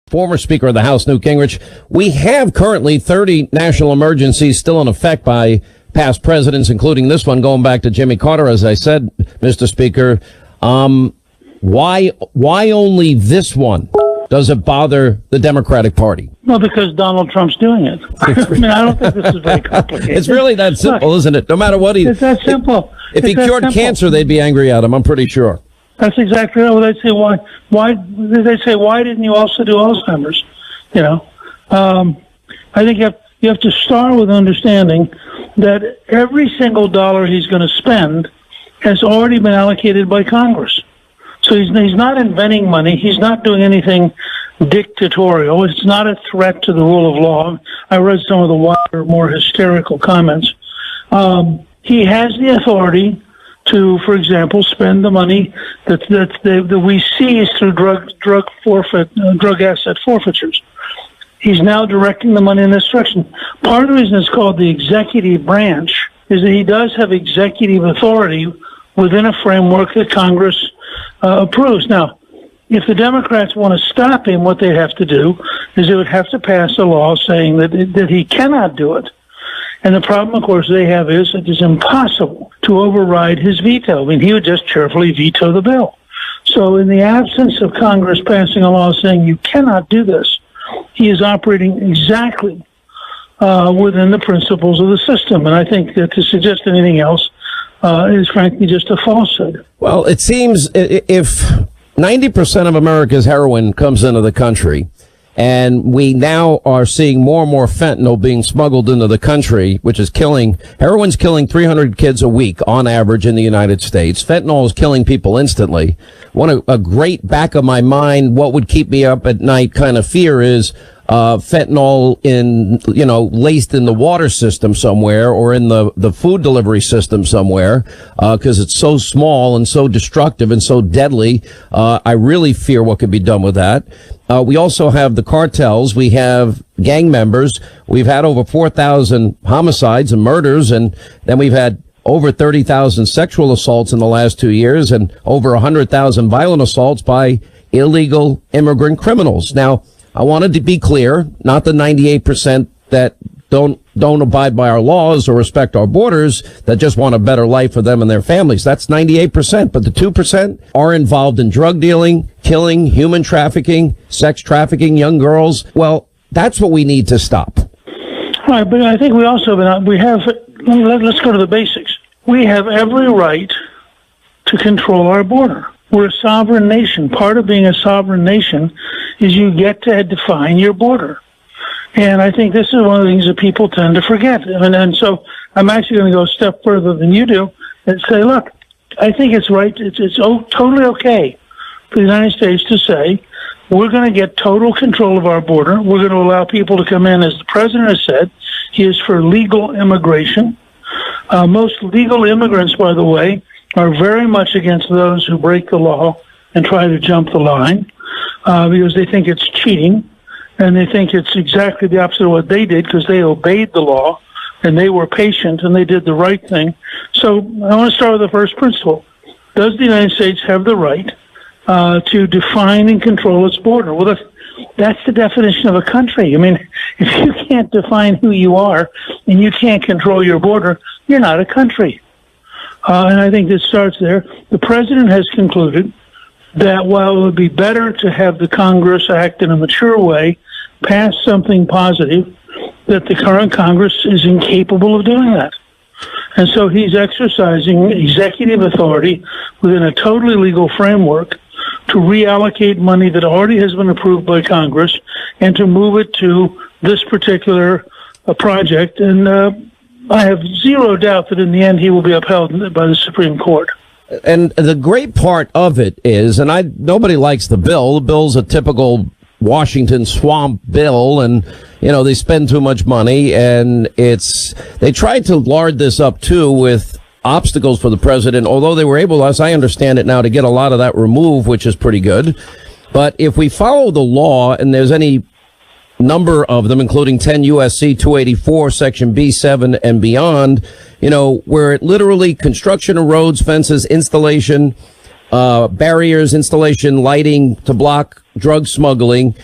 Former Speaker of the House, Newt Gingrich. We have currently 30 national emergencies still in effect by past presidents, including this one going back to Jimmy Carter, as I said, Mr. Speaker. Why only this one? Does it bother the Democratic Party? Well, because Donald Trump's doing it. I mean, I don't think this is very complicated. It's really that simple, isn't it? No matter what it's that simple. If he cured cancer, they'd be angry at him, I'm pretty sure. That's exactly right. Well, they'd say, why didn't you also do Alzheimer's? You know, I think you have to start with understanding that every single dollar he's going to spend has already been allocated by Congress. So he's not inventing money. He's not doing anything dictatorial. It's not a threat to the rule of law. I read some of the wilder, more hysterical comments. He has the authority to, for example, spend the money that we seize through drug asset forfeitures. He's now directing the money in this direction. Part of the reason it's called the executive branch is that he does have executive authority within a framework that Congress approves. Now, if the Democrats want to stop him, what they have to do is they would have to pass a law saying that he cannot do it. And the problem, of course, they have is it is impossible to override his veto. I mean, he would just cheerfully veto the bill. So in the absence of Congress passing a law saying you cannot do this, he is operating exactly within the principles of the system. And I think that to suggest anything else is frankly just a falsehood. Well, it seems if 90% of America's heroin comes into the country, and we now are seeing more and more fentanyl being smuggled into the country, which is heroin's killing 300 kids a week on average in the United States. Fentanyl is killing people instantly. A great back of my mind, what would keep me up at night kind of fear is fentanyl laced in the water system somewhere or in the food delivery system somewhere, because it's so small and so destructive and so deadly. I really fear what could be done with that. We also have the cartels. We have gang members. We've had over 4,000 homicides and murders, and then we've had over 30,000 sexual assaults in the last 2 years and over 100,000 violent assaults by illegal immigrant criminals. Now, I wanted to be clear, not the 98% that don't abide by our laws or respect our borders, that just want a better life for them and their families. That's 98%. But the 2% are involved in drug dealing, killing, human trafficking, sex trafficking, young girls. Well, that's what we need to stop. Right, but I think let's go to the basics. We have every right to control our border. We're a sovereign nation. Part of being a sovereign nation is you get to define your border. And I think this is one of the things that people tend to forget. And so I'm actually going to go a step further than you do and say, look, I think it's right. It's totally okay for the United States to say, we're going to get total control of our border. We're going to allow people to come in, as the president has said. He is for legal immigration. Most legal immigrants, by the way, are very much against those who break the law and try to jump the line because they think it's cheating. And they think it's exactly the opposite of what they did because they obeyed the law and they were patient and they did the right thing. So I want to start with the first principle. Does the United States have the right to define and control its border? Well, that's the definition of a country. I mean, if you can't define who you are and you can't control your border, you're not a country. And I think this starts there. The president has concluded that while it would be better to have the Congress act in a mature way, pass something positive, that the current Congress is incapable of doing that. And so he's exercising executive authority within a totally legal framework to reallocate money that already has been approved by Congress and to move it to this particular project. And I have zero doubt that in the end he will be upheld by the Supreme Court. And the great part of it is, and nobody likes the bill. The bill's a typical Washington swamp bill, and they spend too much money, and they tried to lard this up too with obstacles for the president, although they were able, as I understand it now, to get a lot of that removed, which is pretty good. But if we follow the law, and there's any number of them, including 10 U.S.C. 284, Section B7 and beyond, where it literally construction of roads, fences, installation, barriers, installation, lighting to block drug smuggling,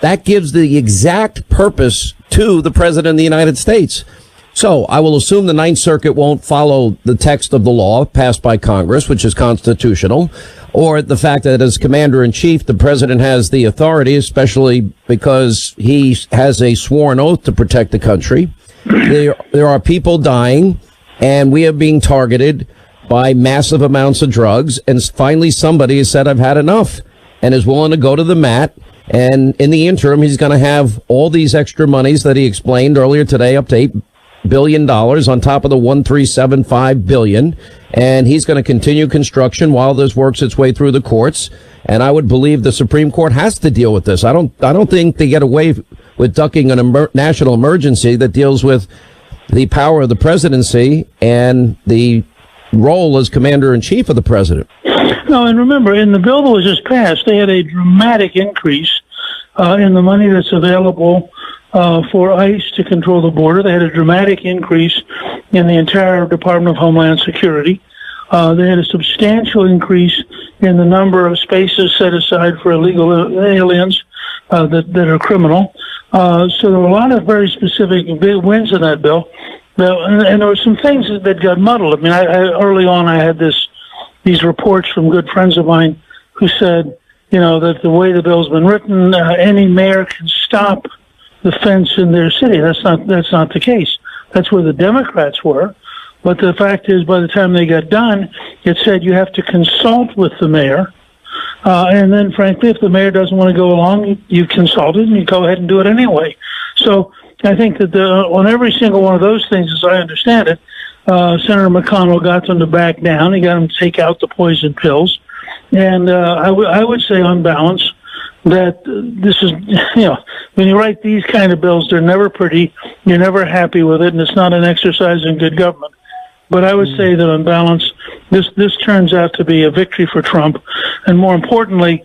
that gives the exact purpose to the President of the United States. So I will assume the Ninth Circuit won't follow the text of the law passed by Congress, which is constitutional, or the fact that as Commander-in-Chief, the President has the authority, especially because he has a sworn oath to protect the country. There are people dying, and we are being targeted by massive amounts of drugs, and finally somebody has said, I've had enough, and is willing to go to the mat. And in the interim, he's going to have all these extra monies that he explained earlier today, up to $8 billion on top of the $1,375 billion. And he's going to continue construction while this works its way through the courts. And I would believe the Supreme Court has to deal with this. I don't think they get away with ducking a national emergency that deals with the power of the presidency and the role as commander-in-chief of the president. No, and remember, in the bill that was just passed, they had a dramatic increase in the money that's available for ICE to control the border. They had a dramatic increase in the entire Department of Homeland Security. They had a substantial increase in the number of spaces set aside for illegal aliens that are criminal. So there were a lot of very specific big wins in that bill. And there were some things that got muddled. I mean, early on I had these reports from good friends of mine who said, that the way the bill's been written, any mayor can stop the fence in their city. That's not the case. That's where the Democrats were. But the fact is, by the time they got done, it said you have to consult with the mayor. And then, frankly, if the mayor doesn't want to go along, you consult it and you go ahead and do it anyway. So I think that on every single one of those things, as I understand it, Senator McConnell got them to back down. He got them to take out the poison pills. And I would say on balance that this is, when you write these kind of bills, they're never pretty. You're never happy with it, and it's not an exercise in good government. But I would say that on balance, this turns out to be a victory for Trump. And more importantly,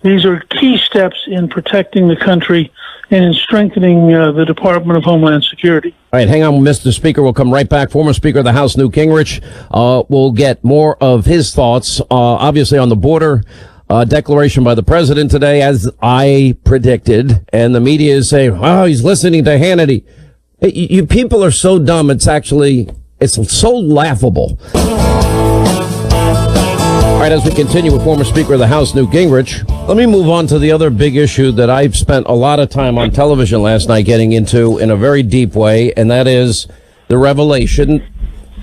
these are key steps in protecting the country and in strengthening the Department of Homeland Security. All right, hang on, Mr. Speaker. We'll come right back. Former Speaker of the House, Newt Gingrich, will get more of his thoughts, obviously, on the border declaration by the president today, as I predicted. And the media is saying, oh, he's listening to Hannity. You people are so dumb, it's so laughable. All right, as we continue with former Speaker of the House, Newt Gingrich, let me move on to the other big issue that I've spent a lot of time on television last night getting into in a very deep way, and that is the revelation,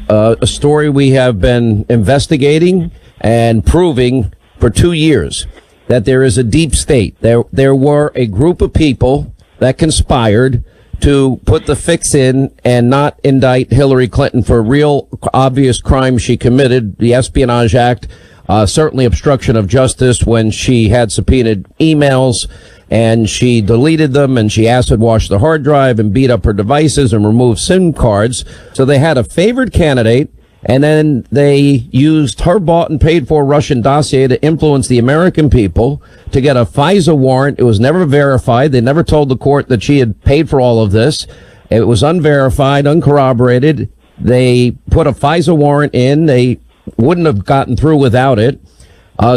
a story we have been investigating and proving for 2 years, that there is a deep state. There were a group of people that conspired to put the fix in and not indict Hillary Clinton for real obvious crimes she committed, the Espionage Act, certainly obstruction of justice when she had subpoenaed emails and she deleted them and she acid washed the hard drive and beat up her devices and removed SIM cards. So they had a favored candidate, and then they used her bought and paid for Russian dossier to influence the American people to get a FISA warrant. It was never verified. They never told the court that she had paid for all of this. It was unverified, uncorroborated. They put a FISA warrant in. They wouldn't have gotten through without it.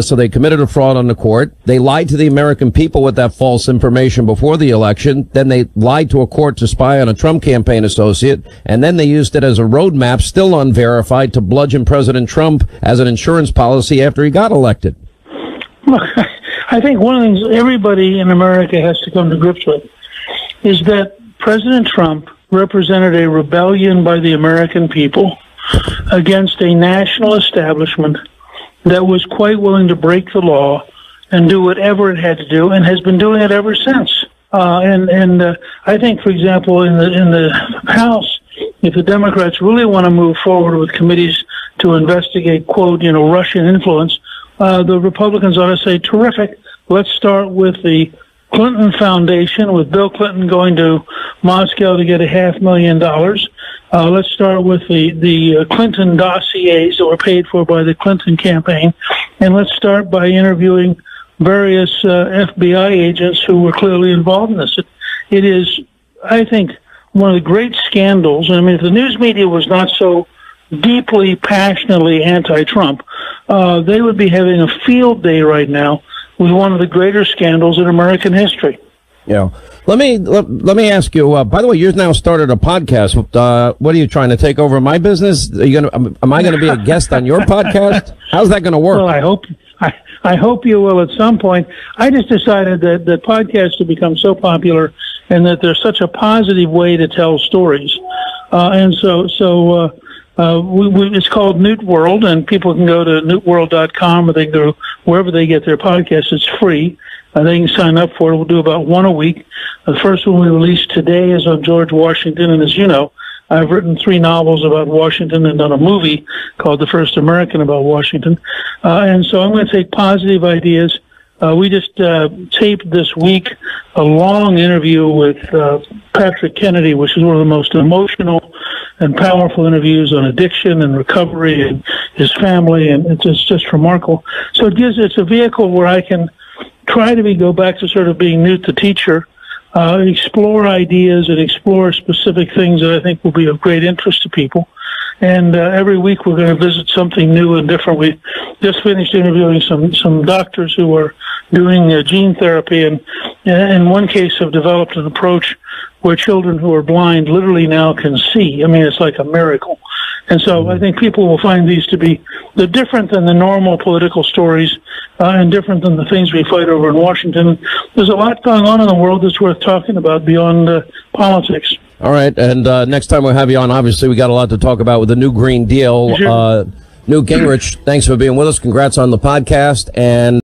So they committed a fraud on the court. They lied to the American people with that false information before the election. Then they lied to a court to spy on a Trump campaign associate. And then they used it as a roadmap, still unverified, to bludgeon President Trump as an insurance policy after he got elected. Look, I think one of the things everybody in America has to come to grips with is that President Trump represented a rebellion by the American people against a national establishment that was quite willing to break the law and do whatever it had to do, and has been doing it ever since. I think, for example, in the House, if the Democrats really want to move forward with committees to investigate, quote, Russian influence, the Republicans ought to say, terrific, let's start with the Clinton Foundation, with Bill Clinton going to Moscow to get $500,000. Let's start with the Clinton dossiers that were paid for by the Clinton campaign. And let's start by interviewing various FBI agents who were clearly involved in this. It is, I think, one of the great scandals. I mean, if the news media was not so deeply, passionately anti-Trump, they would be having a field day right now with one of the greater scandals in American history. Yeah. Let me ask you. By the way, you've now started a podcast. What are you trying to take over my business? Are you gonna? Am I going to be a guest on your podcast? How's that going to work? Well, I hope you will at some point. I just decided that podcasts have become so popular, and that they're such a positive way to tell stories, and so it's called Newt World, and people can go to newtworld.com, or they can go wherever they get their podcasts. It's free. They can sign up for it. We'll do about one a week. The first one we released today is on George Washington, and as you know, I've written 3 novels about Washington and done a movie called The First American about Washington. And so I'm going to take positive ideas. We just taped this week a long interview with Patrick Kennedy, which is one of the most emotional and powerful interviews on addiction and recovery and his family, and it's just remarkable. So it's a vehicle where I can try to go back to sort of being Newt the teacher, explore ideas and explore specific things that I think will be of great interest to people. And every week we're going to visit something new and different. We just finished interviewing some doctors who are doing gene therapy, and in one case have developed an approach where children who are blind literally now can see. I mean, it's like a miracle. And so I think people will find these to be different than the normal political stories, and different than the things we fight over in Washington. There's a lot going on in the world that's worth talking about beyond politics. All right, and next time we'll have you on, obviously we got a lot to talk about with the new Green Deal. Sure. Newt Gingrich, thanks for being with us. Congrats on the podcast, and